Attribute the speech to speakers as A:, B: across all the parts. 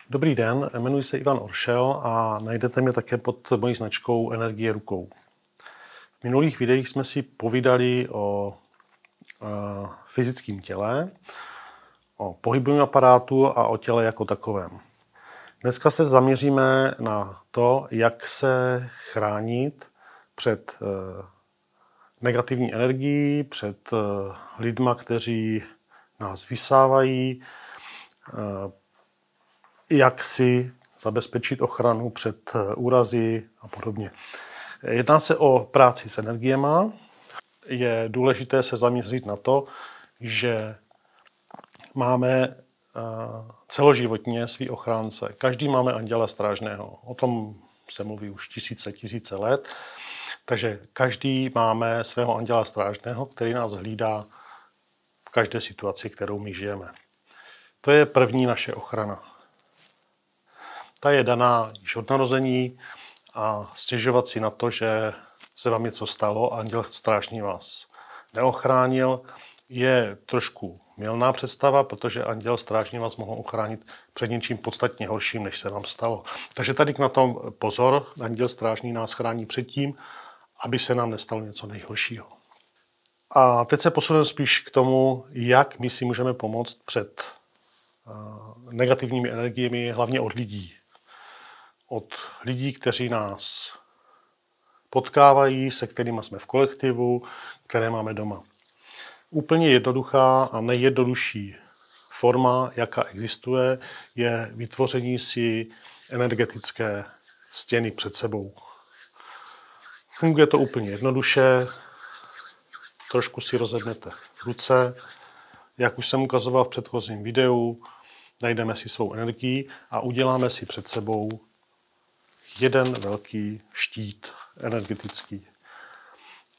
A: Dobrý den, jmenuji se Ivan Oršel a najdete mě také pod mojí značkou Energie rukou. V minulých videích jsme si povídali o fyzickém těle, o pohybovém aparátu a o těle jako takovém. Dneska se zaměříme na to, jak se chránit před negativní energií, před lidma, kteří nás vysávají, jak si zabezpečit ochranu před úrazy a podobně. Jedná se o práci s energiema. Je důležité se zaměřit na to, že máme celoživotně svý ochránce. Každý máme anděla strážného. O tom se mluví už tisíce let. Takže každý máme svého anděla strážného, který nás hlídá v každé situaci, kterou my žijeme. To je první naše ochrana. Ta je daná již od narození a stěžovat si na to, že se vám něco stalo a anděl strážný vás neochránil, je trošku mylná představa, protože anděl strážný vás mohl ochránit před něčím podstatně horším, než se vám stalo. Takže tady na tom pozor, anděl strážný nás chrání před tím, aby se nám nestalo něco nejhoršího. A teď se posuneme spíš k tomu, jak my si můžeme pomoct před negativními energiemi, hlavně od lidí. Od lidí, kteří nás potkávají, se kterými jsme v kolektivu, které máme doma. Úplně jednoduchá a nejjednodušší forma, jaká existuje, je vytvoření si energetické stěny před sebou. Funguje to úplně jednoduše, trošku si rozednete ruce, jak už jsem ukazoval v předchozím videu, najdeme si svou energii a uděláme si před sebou jeden velký štít energetický.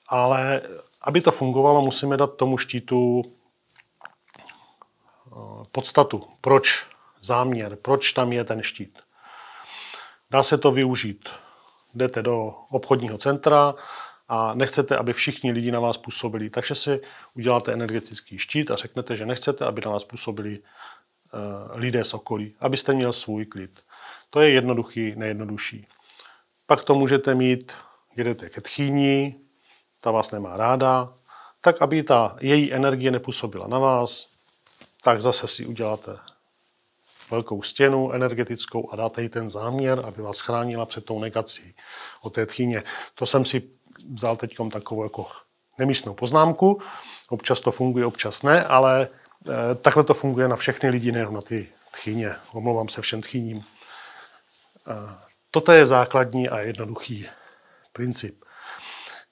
A: Ale aby to fungovalo, musíme dát tomu štítu podstatu. Proč záměr? Proč tam je ten štít? Dá se to využít. Jdete do obchodního centra a nechcete, aby všichni lidi na vás působili. Takže si uděláte energetický štít a řeknete, že nechcete, aby na vás působili lidé z okolí. Abyste měl svůj klid. To je jednoduchý, nejjednodušší. Pak to můžete mít, jedete ke tchýni, ta vás nemá ráda, tak aby ta její energie nepůsobila na vás, tak zase si uděláte velkou stěnu energetickou a dáte jí ten záměr, aby vás chránila před tou negací od té tchýně. To jsem si vzal teď takovou jako nemístnou poznámku. Občas to funguje, občas ne, ale takhle to funguje na všechny lidi, nejenom na ty tchýně. Omlouvám se všem tchýním. Toto je základní a jednoduchý princip.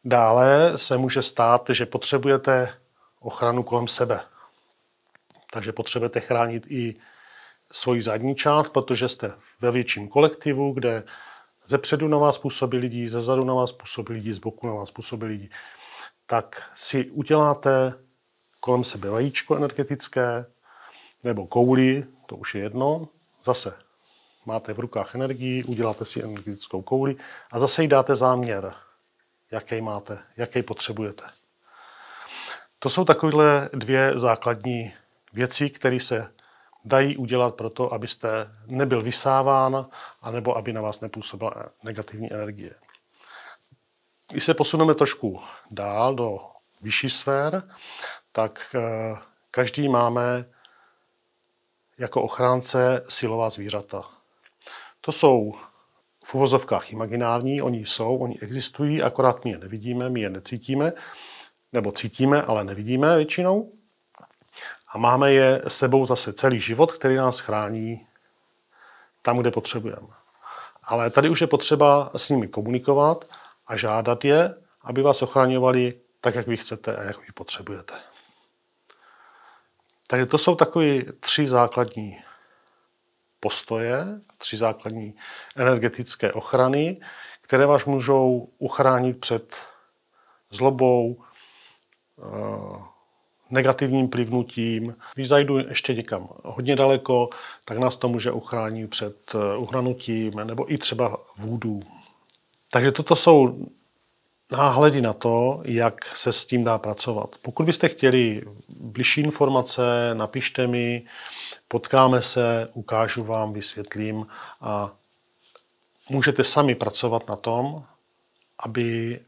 A: Dále se může stát, že potřebujete ochranu kolem sebe. Takže potřebujete chránit i svoji zadní část, protože jste ve větším kolektivu, kde zepředu na vás působí lidi, zezadu na vás působí lidi, z boku na vás působí lidi. Tak si uděláte kolem sebe vajíčko energetické nebo kouli, to už je jedno, zase máte v rukách energii, uděláte si energetickou kouli a zase jí dáte záměr, jaký máte, jaký potřebujete. To jsou takovéhle dvě základní věci, které se dají udělat proto, abyste nebyl vysáván, anebo aby na vás nepůsobila negativní energie. Když se posuneme trošku dál do vyšší sfér, tak každý máme jako ochránce silová zvířata. To jsou v uvozovkách imaginární, oni existují, akorát my je nevidíme, my je necítíme, nebo cítíme, ale nevidíme většinou. A máme je sebou zase celý život, který nás chrání tam, kde potřebujeme. Ale tady už je potřeba s nimi komunikovat a žádat je, aby vás ochraňovali tak, jak vy chcete a jak vy potřebujete. Takže to jsou takové 3 základní postoje, 3 základní energetické ochrany, které vás můžou uchránit před zlobou, negativním plivnutím. Když zajdu ještě někam hodně daleko, tak nás to může uchránit před uhranutím nebo i třeba vůdů. Takže toto jsou náhledy na to, jak se s tím dá pracovat. Pokud byste chtěli bližší informace, napište mi, potkáme se, ukážu vám, vysvětlím a můžete sami pracovat na tom, aby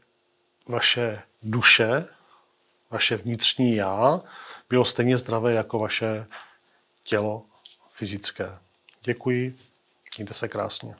A: vaše duše, vaše vnitřní já bylo stejně zdravé jako vaše tělo fyzické. Děkuji, mějte se krásně.